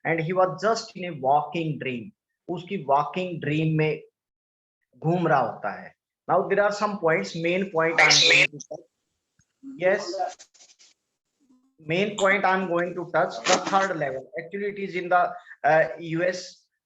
and he was just in a walking dream. उसकी walking dream में घूम रहा होता है. Now there are some points, main point I'm going to touch. Yes, main point I'm going to touch the third level. Actually it is in the US,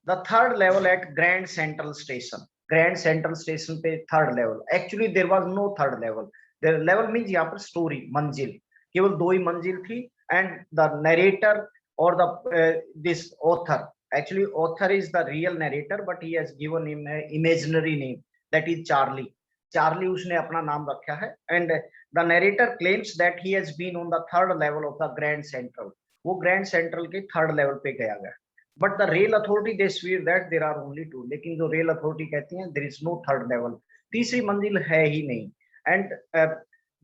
the third level at Grand Central Station. Grand Central Station पे third level. Actually there was no third level. The level means यहाँ पर story, मंजिल, केवल दो ही मंजिल थी. And the narrator or the this author, actually author is the real narrator but he has given him an imaginary name, that is Charlie. Charlie उसने अपना नाम रखा है. And the narrator claims that he has been on the third level of the Grand Central. वो Grand Central के third level पे गया गया. But the rail authority they swear that there are only two. लेकिन जो rail authority कहती हैं there is no third level. तीसरी मंजिल है ही नहीं. And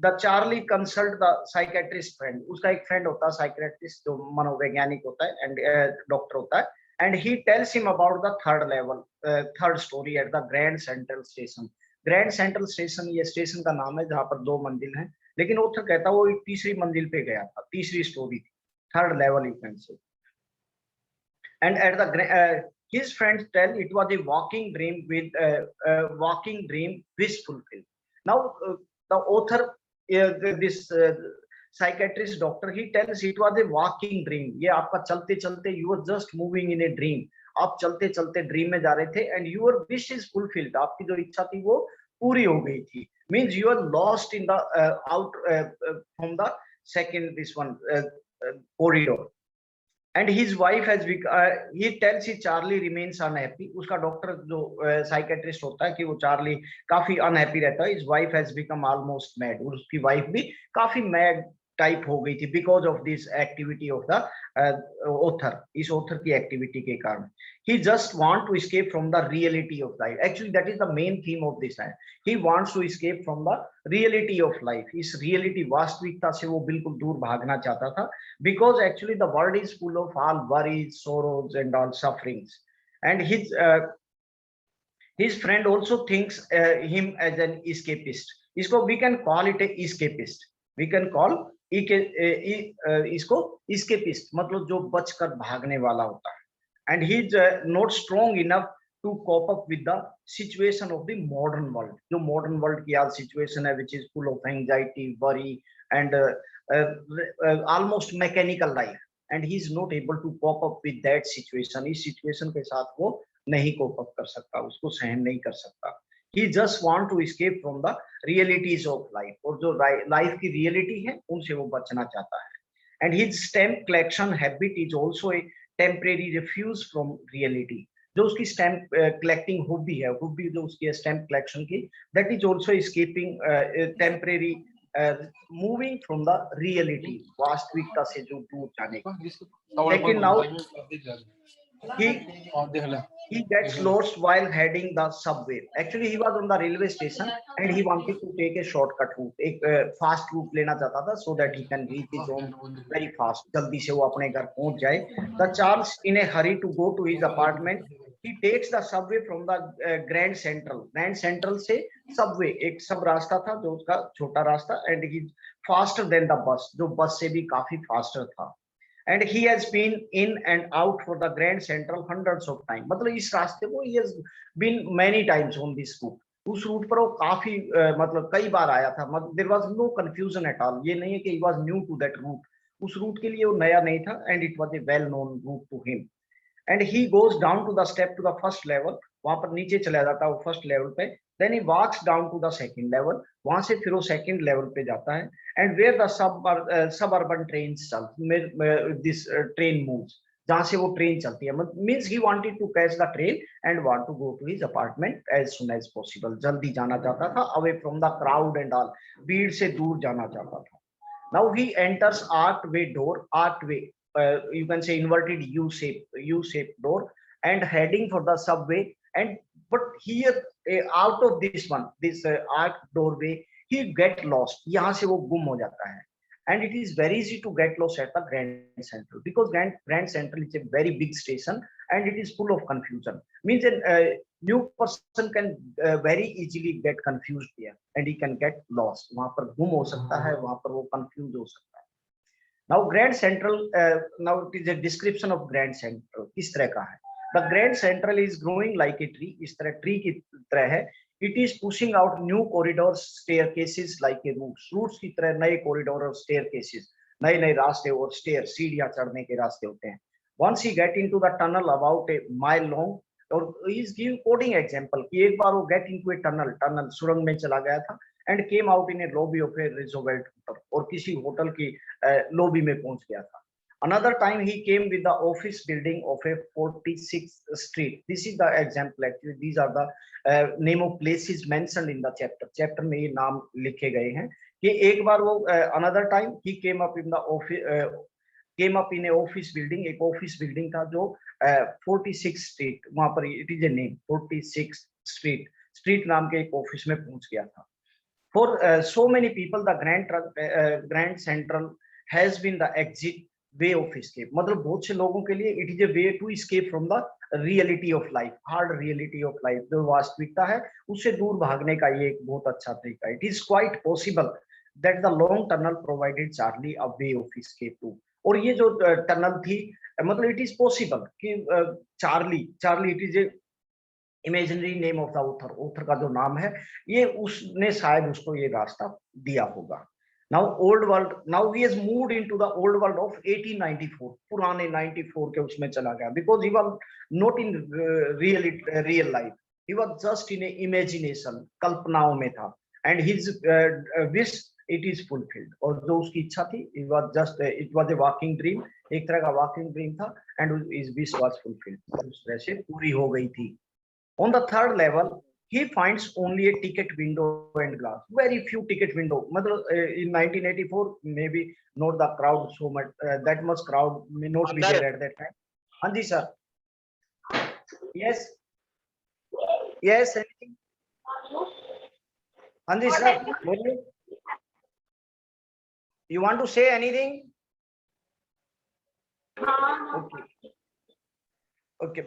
the Charlie consult the psychiatrist friend. उसका एक friend होता है psychiatrist जो मनोवैज्ञानिक होता है and doctor होता है. And he tells him about the third level, third story at the Grand Central Station. Grand central station, ये स्टेशन का नाम है जहां पर दो मंजिल हैं, लेकिन वो कहता है वो एक तीसरी मंजिल पे गया था, तीसरी स्टोरी थी, third level you can say. And at the his friends tell it was a walking dream with walking dream wish fulfilled. Now the author, this psychiatrist doctor, he tells it was a walking dream. ये आपका चलते चलते you were just moving in a dream. आप चलते चलते dream में जा रहे थे and your wish is fulfilled. आपकी जो इच्छा थी वो पूरी हो गई थी. Means you are lost in the out from the second this one corridor. And his wife has he tells he Charlie remains unhappy. उसका डॉक्टर जो साइकेट्रिस्ट होता है कि वो चार्ली काफी अनहैप्पी रहता है. His wife has become almost mad. और उसकी वाइफ भी काफी मैड टाइप हो गई थी because of this activity of the author. इस ऑथर की एक्टिविटी के कारण he just want to escape from the reality of life. Actually that is the main theme of this है. He wants to escape from the reality of life. इस reality वास्तविकता से वो बिल्कुल दूर भागना चाहता था because actually the world is full of all worries, sorrows and all sufferings. And his friend also thinks him as an escapist. इसको we can call it a escapist. We can call इसको escapist, मतलब जो बचकर भागने वाला होता है. And he's not strong enough to cope up with the situation of the modern world. जो modern world की आज situation है, which is full of anxiety, worry and almost mechanical life. And he's not able to cope up with that situation. इस situation के साथ वो नहीं cope up कर सकता, उसको सहन नहीं कर सकता. He just want to escape from the realities of life. और जो life की reality है उनसे वो बचना चाहता है. And his stamp collection habit is also a temporary refuse from reality. जो उसकी स्टैम्प कलेक्टिंग हॉबी है, हॉबी जो उसकी स्टैम्प कलेक्शन की, that is also escaping temporary moving from the reality, वास्तविकता से जो दूर जाने का. लेकिन now he gets lost while heading the subway. Actually he was on the railway station and he wanted to take a shortcut route, एक fast route लेना चाहता था so that he can reach his home very fast. जल्दी से वो अपने घर पहुंच जाए. The Charles in a hurry to go to his apartment, he takes the subway from the Grand Central. Grand Central से subway एक सब रास्ता था जो उसका छोटा रास्ता, and he faster than the bus, जो बस से भी काफी faster था. And he has been in and out for the Grand Central hundreds of times. मतलब इस रास्ते को he has been many times on this route. उस रूट पर वो काफी मतलब कई बार आया था. There was no confusion at all. ये नहीं है कि he was new to that route. उस रूट के लिए वो नया नहीं था and it was a well known route to him. And he goes down to the step to the first level. वहां पर नीचे चला जाता है वो फर्स्ट लेवल पे. Then he walks down to the second level. वहां से फिर वो सेकंड लेवल पे जाता है. And where the suburban trains this train moves, जहां से वो ट्रेन चलती है. Means he wanted to catch the train and want to go to his apartment as soon as possible. जल्दी जाना चाहता था, away from the crowd and all, भीड़ से दूर जाना चाहता था. Now he enters archway door, archway, you can say inverted U-shape door, and heading for the subway. And but here out of this one, this arch doorway, he get lost. यहाँ से वो गुम हो जाता है. And it is very easy to get lost at the Grand Central because Grand Central is a very big station and it is full of confusion. Means a new person can very easily get confused there and he can get lost. वहाँ पर गुम हो सकता है, वहाँ पर वो confused हो सकता है. Now Grand Central, now it is a description of Grand Central, किस तरह का है। The Grand Central is growing like a tree, इस तरह ट्री की तरह है। It is pushing out new corridors staircases like a roots की तरह नए कॉरिडोर और स्टेयरकेसेस, नए नए रास्ते और स्टेयर सीढ़ियां चढ़ने के रास्ते होते हैं। Once he get into the tunnel about a mile long, और इज गिव कोडिंग एग्जांपल कि एक बार वो get into a tunnel, tunnel सुरंग में चला गया था, and came out in a lobby of a renovated hotel, और किसी होटल की लॉबी में पहुंच गया था। Another time he came with the office building of a 46th street. This is the example actually. These are the name of places mentioned in the chapter. Chapter में ये नाम लिखे गए हैं कि एक बार वो another time he came up in the office, came up in a office building, एक office building था जो 46 street, वहां पर it is a name 46 street, street नाम के एक ऑफिस में पहुंच गया था। For so many people the Grand Central has been the exit way of escape, मतलब बहुत से लोगों के लिए it is a way to escape from the reality of life, hard reality of life, जो वास्तविकता है उससे दूर भागने का ये एक बहुत अच्छा तरीका है। It is quite possible that the long tunnel provided Charlie a way of escape to, और ये जो टनल थी, मतलब इट इज पॉसिबल कि Charlie, Charlie it is a imaginary name of the author, author का जो नाम है, ये उसने शायद उसको ये रास्ता दिया होगा। Now old world, now he has moved into the old world of 1894, पुराने 94 के उसमें चला गया, because he was not in real life, he was just in a imagination, कल्पनाओं में था, and his wish it is fulfilled, और जो उसकी इच्छा थी it was just it was a walking dream, एक तरह का walking dream था, and his wish was fulfilled, उस तरह से पूरी हो गई थी। On the third level he finds only a ticket window and glass, very few ticket window, मतलब in 1984 maybe not the crowd so much, that much crowd may not be there at that time। हाँ जी sir, yes yes anything, हाँ जी sir बोलिए, you want to say anything? Okay okay,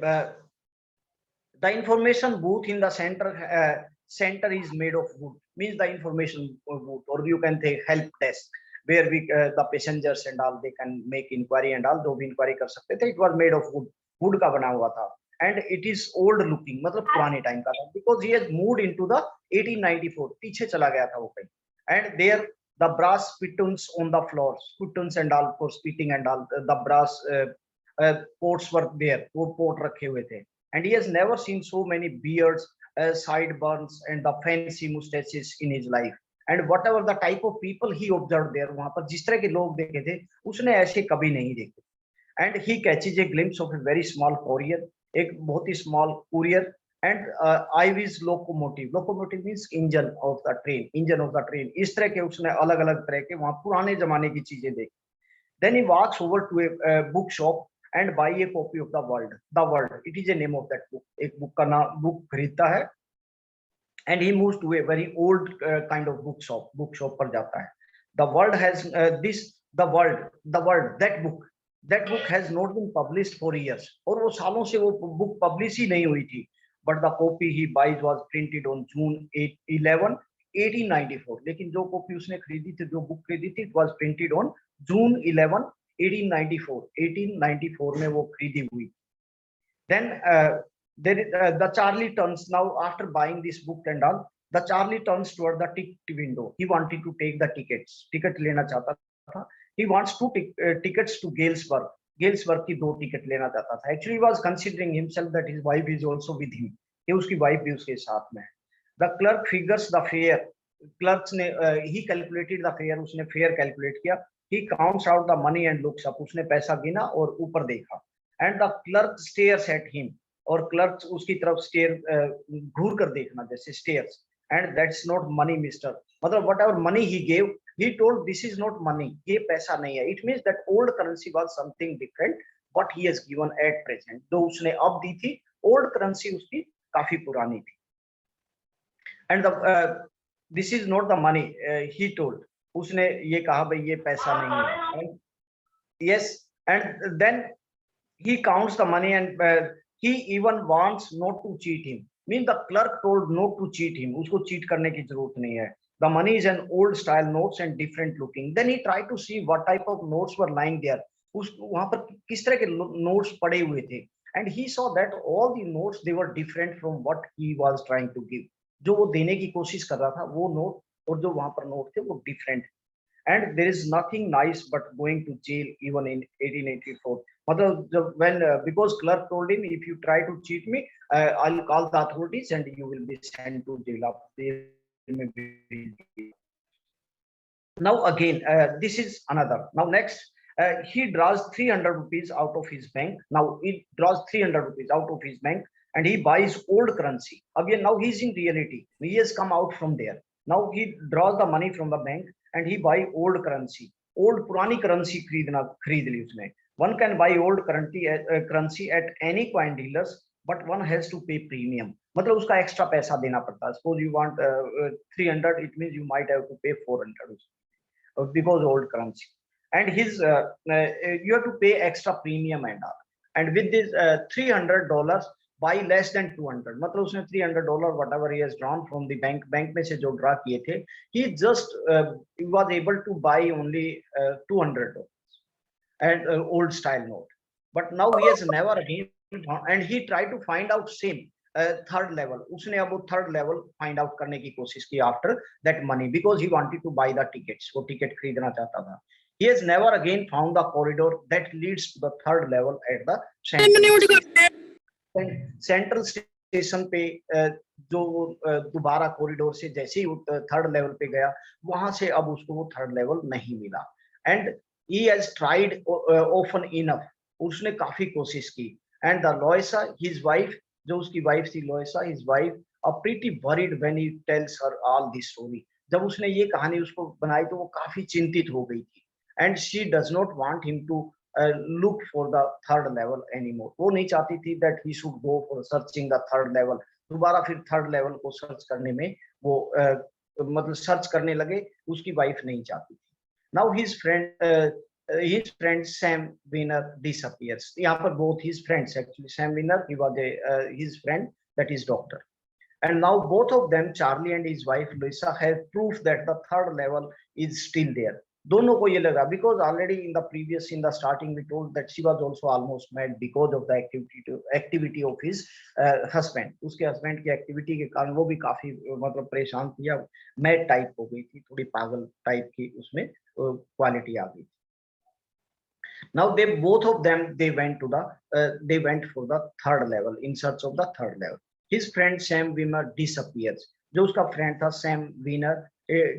the information booth in the center is made of wood, means the information booth, or you can say help desk, where we the passengers and all they can make inquiry and all, जो भी inquiry कर सकते थे, it was made of wood, wood का बना हुआ था, and it is old looking, मतलब पुराने टाइम का था, because he has moved into the 1894, पीछे चला गया था वो कहीं, and there the brass spittoons on the floor, spittoons and all for spitting and all, the brass pots were there, वो pot रखे हुए थे, and he has never seen so many beards, sideburns and the fancy mustaches in his life, and whatever the type of people he observed there, वहां पर जिस तरह के लोग देखे थे उसने ऐसे कभी नहीं देखे। and he catches a glimpse of a very small courier, एक बहुत ही small courier, and Ivy's locomotive, locomotive means engine of the train, engine of the train, इस तरह के उसने अलग अलग तरह के वहां पुराने जमाने की चीजें देखी। then he walks over to a bookshop and buy a copy of the world, it is a name of that book, एक book का नाम, book खरीदता है, and he moves to a very old kind of bookshop पर जाता है। the world has the world that book has not been published for years, और वो सालों से वो book publish ही नहीं हुई थी, but the copy he buys was printed on June 11 1894, लेकिन जो कॉपी उसने खरीदी थी, जो बुक खरीदी थी, it was printed on June 11 1894 में वो खरीदी हुई। then the Charlie turns, now after buying this book and all, the Charlie turns toward the ticket window, he wanted to take the tickets, ticket लेना चाहता था, he wants two tickets to Galesburg की 2 ticket लेना चाहता था। actually he was considering himself that his wife is also with him, कि उसकी wife भी उसके साथ में है। the clerk figures the fare, clerks ने he calculated the fare, उसने fare calculate किया, he counts out the money and looks up, उसने पैसा गिना और ऊपर देखा, and the clerk stares at him, और क्लर्क उसकी तरफ स्टेयर घूर कर देखना, जैसे stares, and that's not money mister, मतलब whatever money he gave, he told this is not money, ये पैसा नहीं है, it means that old currency was something different what he has given at present, जो उसने अब दी थी old currency उसकी काफी पुरानी थी, and this is not the money, he told, उसने ये कहा भाई ये पैसा नहीं है, and yes, and then he counts the money and he even wants not to cheat him, mean the clerk told not to cheat him, उसको cheat करने की जरूरत नहीं है, The money is an old style notes and different looking. Then he tried to see what type of notes were lying there. उस वहां पर किस तरह के नोट्स पड़े हुए थे. And he saw that all the notes they were different from what he was trying to give. जो वो देने की कोशिश कर रहा था वो नोट और जो वहां पर नोट थे वो different. And there is nothing nice but going to jail even in 1884. मतलब when because clerk told him, if you try to cheat me, I'll call the authorities and you will be sent to jail. Now again, this is another. Now next, he draws 300 rupees out of his bank. Now he draws 300 rupees out of his bank and he buys old currency. Again, now he's in reality. He has come out from there. Now he draws the money from the bank and he buy old currency. Old पुरानी currency खरीद ली उसने. One can buy old currency at any coin dealers, but one has to pay premium. मतलब उसका extra पैसा देना पड़ता है. Suppose you want 300, it means you might have to pay 400 because old currency. And his you have to pay extra premium and all. And with this $300 buy less than 200. मतलब उसने $300 whatever he has drawn from the bank में से जो draw किए थे, he just was able to buy only $200 and old style note. But now he has never again, and he tried to find out same third level. उसने अब वो third level find out करने की कोशिश की after that money, because he wanted to buy the tickets. वो ticket खरीदना चाहता था. He has never again found the corridor that leads to the third level at the central station पे जो दोबारा कॉरिडोर से जैसे ही थर्ड लेवल पे गया, वहां से अब उसको वो थर्ड लेवल नहीं मिला. And he has tried often enough. उसने काफी कोशिश की. And the Loisa, his wife, जो उसकी वाइफ थी लोइसा, his wife, are pretty worried when he tells her all this story. जब उसने ये कहानी उसको बनाई तो वो काफी चिंतित हो गई थी. And she does not want him to look for the third level anymore. वो नहीं चाहती थी that he should go for searching the third level. दोबारा फिर थर्ड लेवल को सर्च करने में वो मतलब सर्च करने लगे, उसकी वाइफ नहीं चाहती थी. Now his friend Sam Wiener disappears. यहाँ पर both his friends actually. Sam Wiener, he was his friend, that is doctor. And now both of them, Charlie and his wife Lisa, have proof that the third level is still there. दोनों को ये लगा, because already in the starting we told that she was also almost mad because of the activity of his husband. उसके husband की activity के कारण वो भी काफी मतलब परेशान थी, या mad type हो गई थी, थोड़ी पागल type की उसमें quality आ गई थी. Now both of them went for the third level, in search of the third level. His friend Sam Wiener disappears. जो उसका friend था Sam Wiener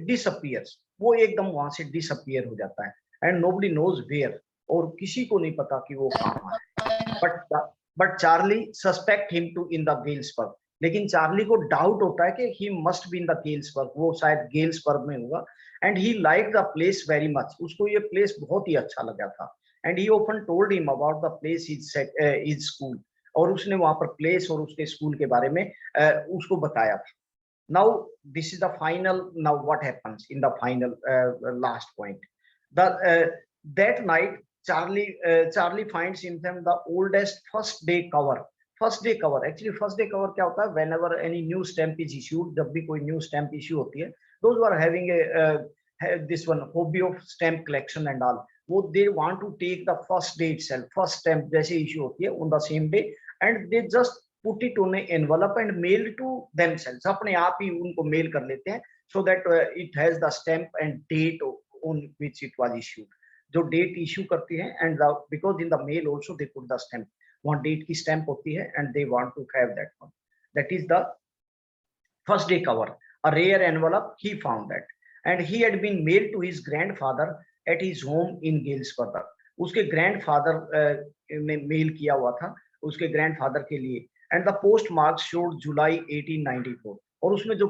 disappears. वो एकदम वहां से disappear हो जाता है. And nobody knows where. और किसी को नहीं पता कि वो कहाँ है. But Charlie suspect him to in the Galesburg. लेकिन चार्ली को डाउट होता है कि he must be in the Galesburg. वो शायद गेल्सबर्ग में होगा. And he liked the place very much. उसको ये place बहुत ही अच्छा लगा था. And he often told him about the place his school. और उसने वहां पर place और उसके स्कूल के बारे में उसको बताया था. Now this is the final. Now what happens in the final last point? That night Charlie finds in them the oldest first day cover. Actually first day cover क्या होता है? Whenever any new stamp is issued, जब भी कोई new stamp issue होती है, those who are having this one hobby of stamp collection and all, वो they want to take the first day itself, first stamp जैसे issue होती है on the same day, and they just put it on an envelope and mail to themselves. अपने आप ही उनको mail कर लेते हैं, so that it has the stamp and date on which it was issued. जो date issue करती है, and because in the mail also they put the stamp. वहाँ डेट की स्टैंप होती है, and they want to have that one. That is the first day cover. A rare envelope, he found that, and he had been mailed to his grandfather at his home in Galesburg. उसके grandfather ने mail किया हुआ था उसके grandfather के लिए. And the postmark showed July 1894. और उसमें जो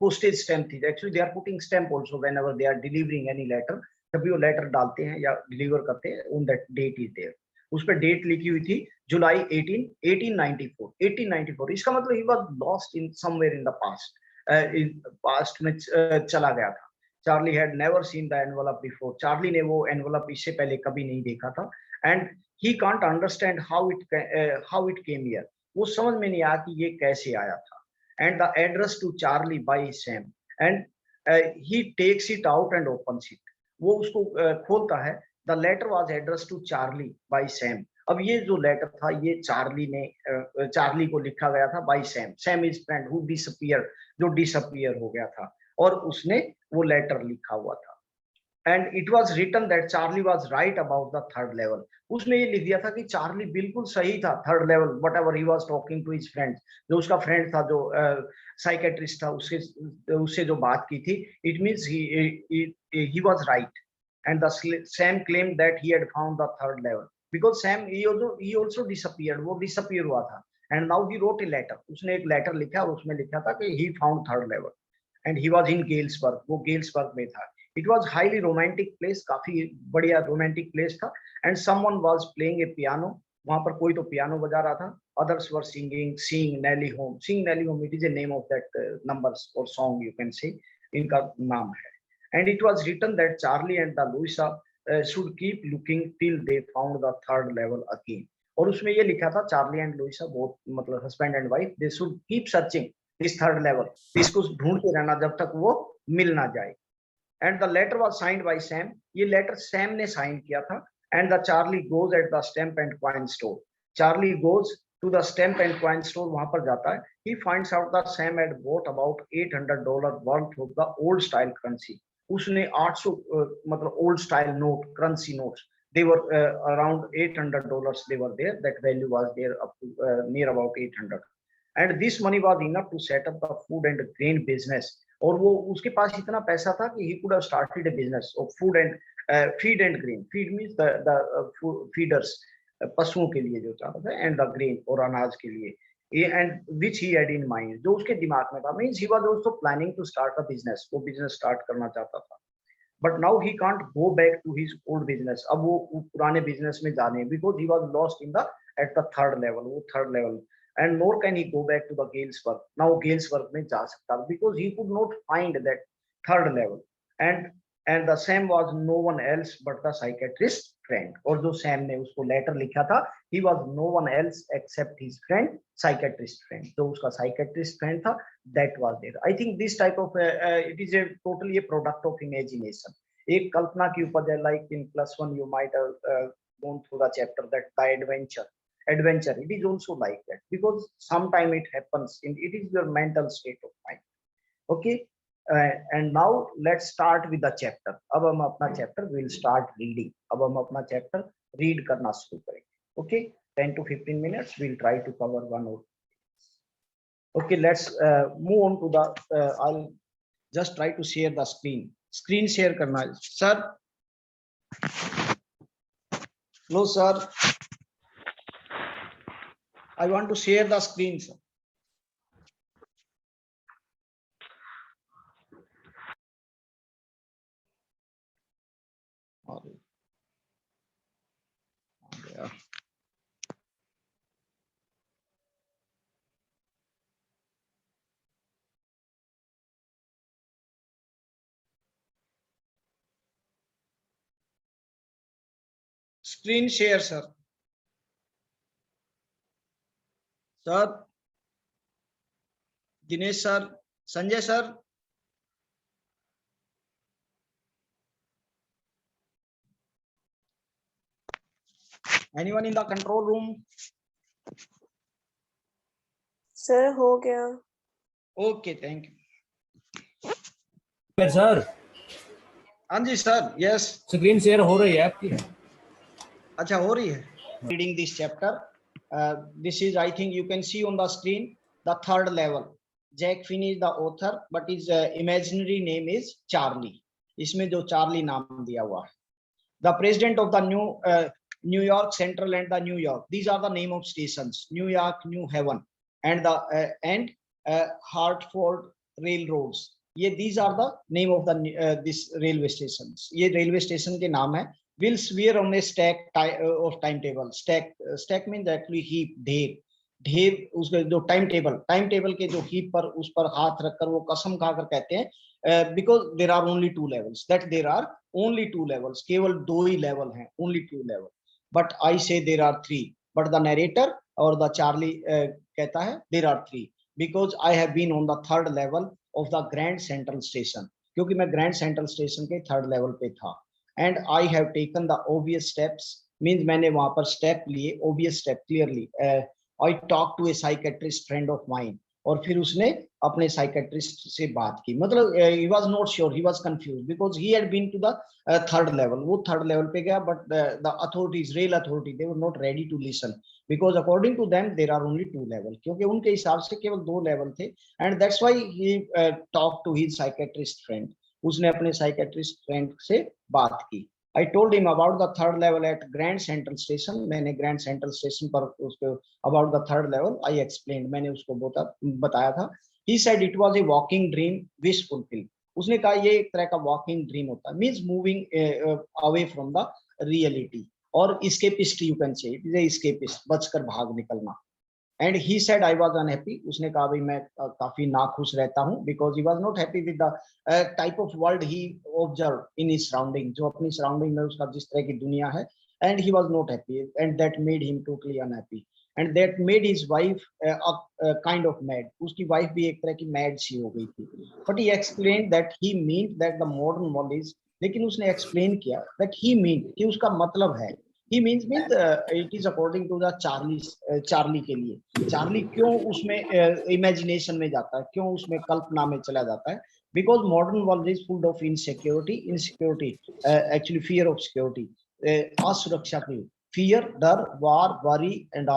postage stamp थी, actually they are putting stamp also whenever they are delivering any letter. जब भी वो लेटर डालते हैं या डिलीवर करते हैं, on that date is there. उस पर डेट लिखी हुई थी जुलाई 1894. इसका मतलब he was lost in somewhere in the past. Past में चला गया था. Charlie had never seen the envelope before. Charlie ने वो envelope इससे पहले कभी नहीं देखा था. And he can't understand how it came here. वो समझ में नहीं आया कि ये कैसे आया था. And the address to Charlie by Sam. And he takes it out and opens it. वो उसको खोलता है. The letter was addressed to Charlie by Sam. अब ये जो लेटर था ये चार्ली को लिखा गया था by Sam. Sam is friend who disappeared, जो disappear हो गया था, और उसने वो लेटर लिखा हुआ था. And it was written that Charlie was right about the third level. उसने ये लिख दिया था कि चार्ली बिल्कुल सही था third level, whatever he was talking to his friends. जो उसका फ्रेंड था, जो साइकेट्रिस्ट था, उससे जो बात की थी, it means he was right. And the Sam claimed that he had found the third level because Sam he also disappeared. वो disappear हुआ था. And now he wrote a letter. उसने एक लेटर लिखा और उसमें लिखा था कि he found third level. And he was in Galesburg. वो गेल्सबर्ग में था. It was highly romantic place, काफी बढ़िया romantic place था. And someone was playing a piano. वहाँ पर कोई तो पियानो बजा रहा था. Others were singing Nelly Home. Sing Nelly Home, it is a name of that numbers or song you can say. इनका नाम है. And it was written that Charlie and the Louisa should keep looking till they found the third level again. और उसमें ये लिखा था Charlie and Luisa, बहुत मतलब husband and wife, they should keep searching this third level. इसको ढूंढते रहना जब तक वो मिल ना जाए. And the letter was signed by Sam. ये लेटर सैम ने साइन किया था. And the Charlie goes at the stamp and coin store. Charlie goes to the stamp and coin store. वहां पर जाता है. He finds out that Sam had bought about $800 worth of the old style currency. उसने 800 मतलब old style note, currency notes. They were around $800. They were there. That value was there up to near about 800. And this money was enough to set up the food and grain business. और वो उसके पास इतना पैसा था कि he could have started a business of food and feed and grain. Feed means the feeders, पशुओं के लिए जो चाहता था, and the grain और अनाज के लिए, and which he had in mind, जो उसके दिमाग में था. Means he was also planning to start a business. वो business start करना चाहता था. But now he can't go back to his old business. अब वो पुराने business में जाने, because he was lost in the at the third level. वो third level. And nor can he go back to the Galesburg. Now Galesburg में जा सकता, because he could not find that third level. And the Sam was no one else but the psychiatrist friend. और जो Sam ने उसको letter लिखा था, he was no one else except his friend, psychiatrist friend. जो उसका psychiatrist friend था, that was there. I think this type of it is a totally a product of imagination. एक कल्पना की उपज है. Like in +1 you might have gone through the chapter that the adventure. It is also like that, because sometime it happens in, it is your mental state of mind. Okay, and now let's start with the chapter. अब हम अपना chapter will start reading. अब हम अपना chapter read करना शुरू करेंगे. Okay, 10 to 15 minutes we'll try to cover one or. Okay, let's move on to the I'll just try to share the screen share करना है. Sir, no sir, I want to share the screen, sir. Screen share, sir. Sir, Dinesh sir, Sanjay sir. Anyone in the control room? Sir, हो गया. Okay, thank you. Sir. हाँ जी sir. Yes. Screen share हो रही है आपकी? अच्छा, हो रही है. Reading this chapter. This is, I think you can see on the screen, the third level. Jack Finney is the author, but his imaginary name is Charlie. इसमें जो चार्ली नाम दिया हुआ है. The president of the New York Central and the New York. These are the name of stations. New York, New Haven, and the Hartford Railroads. ये these are the name of the this railway stations. ये railway station के नाम है. Will swear on a stack of timetable. Stack means actually heap, ढेर उसके जो time table के जो heap पर उस पर हाथ रखकर वो कसम खाकर कहते हैं, because there are only 2 levels. That there are only 2 levels. केवल 2 ही level हैं. Only 2 level. But I say there are 3. But the narrator or the Charlie कहता है there are 3, because I have been on the third level of the Grand Central Station. क्योंकि मैं grand central station के 3rd level पे था। And I have taken the obvious steps, means मैंने वहां पर स्टेप लिए, obvious step clearly. I talk to a psychiatrist friend of mine, और फिर उसने अपने साइकेट्रिस्ट से बात की। मतलब he was not sure, he was confused because he had been to the 3rd level. वो 3rd लेवल पे गया, but the authorities, real authority, they were not ready to listen because according to them there are only 2 level, क्योंकि उनके हिसाब से केवल 2 level थे। And that's why he talk to his psychiatrist friend, उसने अपने साइकेट्रिस्ट फ्रेंड से बात की। I told him about the 3rd level at Grand Central Station. मैंने Grand Central Station पर उसको about the 3rd level I explained, मैंने उसको बताया था। He said it was a walking dream, wish fulfilled. उसने कहा ये एक तरह का walking dream होता है, means moving away from the reality, और escapist you can say, it is a escapist, बचकर भाग निकलना। And he said I was unhappy, उसने कहा भाई मैं काफी नाखुश रहता हूँ, because he was not happy with the type of world he observe in his surrounding, जो अपनी सराउंडिंग में उसका जिस तरह की दुनिया है। And he was not happy, and that made him totally unhappy, and that made his wife kind of mad, उसकी वाइफ भी एक तरह की मैड सी हो गई थी। But he explain that he mean that the modern world is, लेकिन उसने एक्सप्लेन किया दैट ही मीन, कि उसका मतलब है, he means it is according to the Charlie के लिए। चार्ली क्यों उसमें इमेजिनेशन में जाता है, क्यों उसमें कल्पना में चला जाता है? Because modern world is full of insecurity, actually fear of security, असुरक्षा की, फियर, डर, war, worry and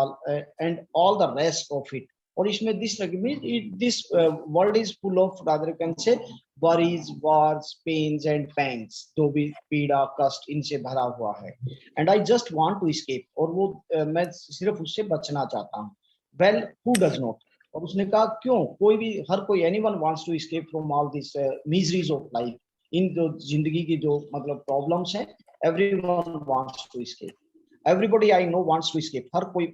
all the rest of it. और इसमें this world is full of, rather can say, worries, wars, pains and pangs, जो भी पीड़ा कष्ट इनसे भरा हुआ है। And I just want to escape, और वो मैं सिर्फ उससे बचना चाहता हूँ। Well, who does not? और उसने कहा क्यों, कोई भी, हर कोई, anyone wants to escape from all these miseries of life, इन जो जिंदगी की जो मतलब प्रॉब्लम्स हैं, everyone wants to escape, everybody I know wants to escape, हर कोई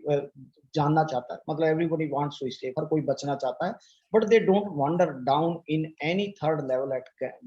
जानना चाहता है, मतलब everybody wants to escape, हर कोई बचना चाहता है, but they don't wander down in any 3rd level at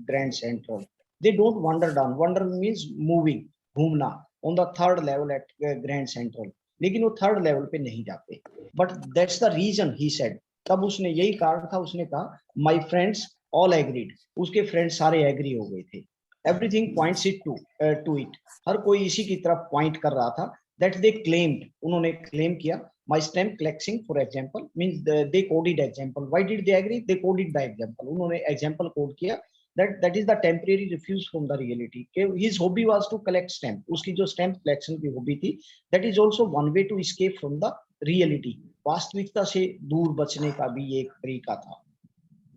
Grand Central. They don't wander down, wander means moving, घूमना, on the 3rd level at Grand Central, लेकिन वो 3rd लेवल पे नहीं जाते। but that's the reason he said, तब उसने यही कारण था, उसने कहा my friends all agreed, उसके फ्रेंड्स सारे एग्री हो गए थे, everything points it to it, हर कोई इसी की तरफ पॉइंट कर रहा था, that they claimed, उन्होंने क्लेम किया, my stamp collecting for example means they coded example. Why did they agree? They coded the example, उन्होंने example code किया, that is the temporary refuse from the reality. His hobby was to collect stamp, उसकी जो stamp collection की hobby थी, that is also one way to escape from the reality, वास्तविकता से दूर बचने का भी एक तरीका था।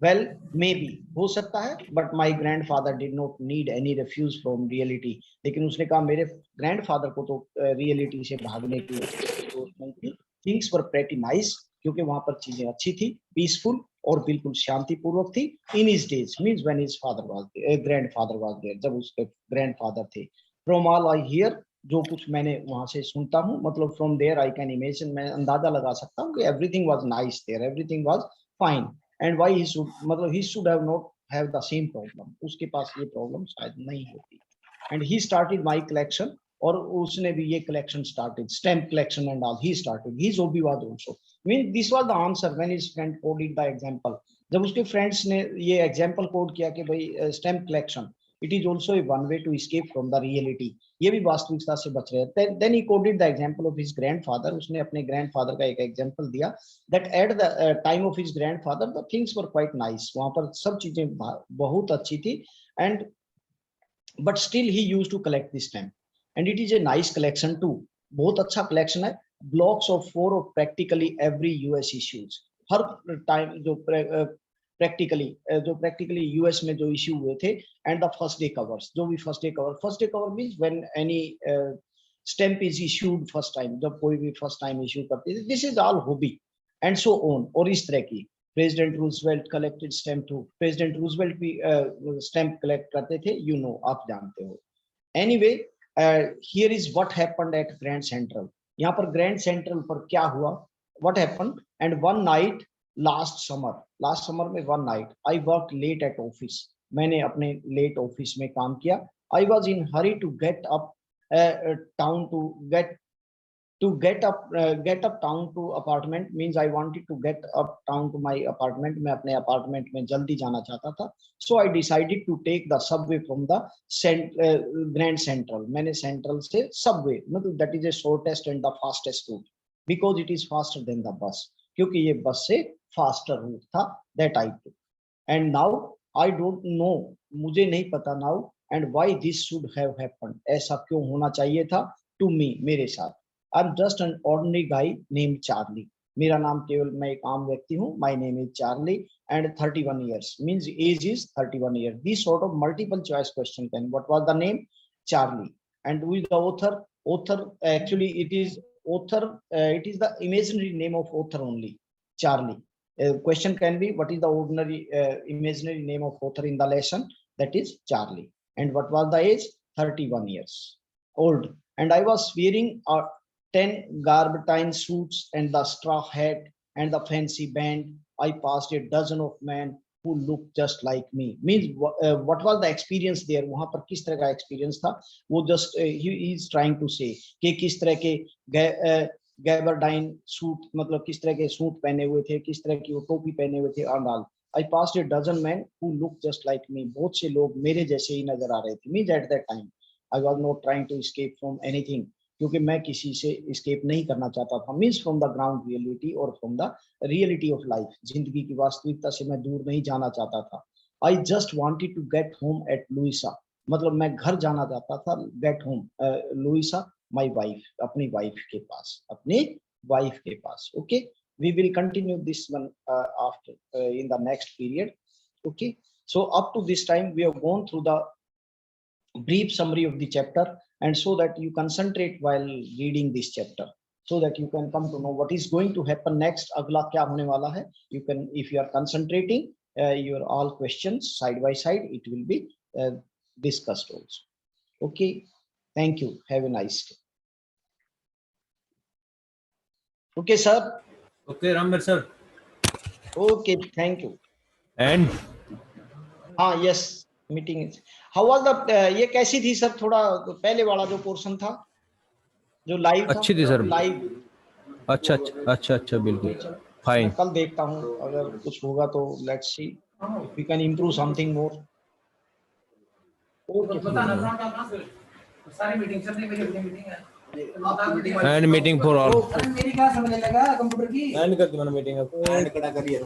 Well, maybe, हो सकता है, but my grandfather did not need any refuge from reality, लेकिन उसने कहा मेरे ग्रैंडफादर को तो रियलिटी से भागने की जरूरत नहीं थी। थिंग्स वर प्रेटी नाइस, क्योंकि वहां पर चीजें अच्छी थी, पीसफुल और बिल्कुल शांतिपूर्वक थी। In his days means when his father was, grandfather was there, जब उसके ग्रैंडफादर थे। फ्रॉम ऑल आई हियर, जो कुछ मैंने वहां से सुनता हूँ, मतलब from there I can imagine, मैं अंदाजा लगा सकता हूँ कि everything was nice there, everything was fine. And why he should, मतलब he should have not have the same problem, उसके पास ये प्रॉब्लम शायद नहीं होती। And he started my collection, और उसने भी ये collection started, stamp collection and all he started, his hobby was also, mean this was the answer when his friend coded the example, जब उसके फ्रेंड्स ने ये एग्जांपल कोड किया कि भाई stamp collection, it is also a one way to escape from the reality, ये भी वास्तविकता से बच रहे हैं। Then he quoted the example of his grandfather, उसने अपने ग्रैंडफादर का एक एग्जांपल दिया, that at the time of his grandfather the things were quite nice, वहां पर सब चीजें बहुत अच्छी थी, and but still he used to collect this stamp, and it is A nice collection too, बहुत अच्छा कलेक्शन है। Blocks of 4 of practically every US issues, हर टाइम जो प्रैक्टिकली यूएस में जो इश्यू हुए थे, and the first day covers, जो भी first day cover means when any stamp is issued first time, जब कोई भी फर्स्ट टाइम इश्यू करती है, this is all hobby and so on, और इस तरह की। President Roosevelt collected stamp too, President Roosevelt भी स्टैम्प कलेक्ट करते थे, यू नो, आप जानते हो। Anyway, here is what happened at grand central, यहाँ पर ग्रैंड सेंट्रल पर क्या हुआ, what happened, and one night last summer में one night I work late at office, मैंने अपने लेट ऑफिस में काम किया। I was in hurry to get uptown to get to get uptown to apartment means I wanted to get uptown to my apartment. मैं अपने apartment में जल्दी जाना चाहता था. So I decided to take the subway from the Grand Central. मैंने Central से subway, मतलब that is the shortest and the fastest route because it is faster than the bus. क्योंकि ये बस से faster route था that I took. And now I don't know, मुझे नहीं पता now and why this should have happened. ऐसा क्यों होना चाहिए था to me, मेरे साथ. I'm just an ordinary guy named Charlie. मेरा नाम केवल मैं एक आम व्यक्ति हूँ. My name is Charlie and 31 years means age is 31 years. This sort of multiple choice question can. What was the name? Charlie. And who is the author? Author actually it is author. It is the imaginary name of author only. Charlie. Question can be what is the ordinary imaginary name of author in the lesson? That is Charlie. And what was the age? 31 years old. And I was wearing a 10 garbantine suits and the straw hat and the fancy band. I passed a dozen of men who looked just like me. Means what was the experience there? वहाँ पर किस तरह का experience था? वो just he is trying to say कि किस तरह के गैबरडाइन सूट, मतलब किस तरह के सूट पहने हुए थे, किस तरह की वो टोपी पहने हुए थे and all. I passed a dozen men who looked just like me. बहुत से लोग मेरे जैसे ही नजर आ रहे थे. Means at that time I was not trying to escape from anything. क्योंकि मैं किसी से escape नहीं करना चाहता था. Means from the ground reality or from the reality of life. जिंदगी की वास्तविकता से मैं दूर नहीं जाना चाहता था. I just wanted to get home at Louisa. मतलब मैं घर जाना चाहता था. Get home, Louisa, my wife, अपनी wife के पास, अपनी wife के पास. Okay, we will continue this one after in the next period. Okay, so up to this time we have gone through the brief summary of the chapter, and so that you concentrate while reading this chapter, so that you can come to know what is going to happen next. अगला क्या होने वाला है? You can, if you are concentrating, your all questions side by side, it will be discussed also. Okay, thank you. Have a nice day. Okay, sir. Okay, Ramveer sir. Okay, thank you. And हाँ, yes, meeting is. How was the ये कैसी थी sir? थोड़ा पहले वाला जो portion था, जो लाइव था. अच्छी थी सर. लाइव. अच्छा बिल्कुल फाइन. मैं कल देखता हूँ, अगर कुछ होगा तो let's see if we can improve something more. Okay. सारी मीटिंग चल रही, मेरी अपनी मीटिंग है. And meeting for all. मेरी क्या समझ लगा कंप्यूटर की. एंड कर दी मैंने मीटिंग अब. एंड कड़ा करिए.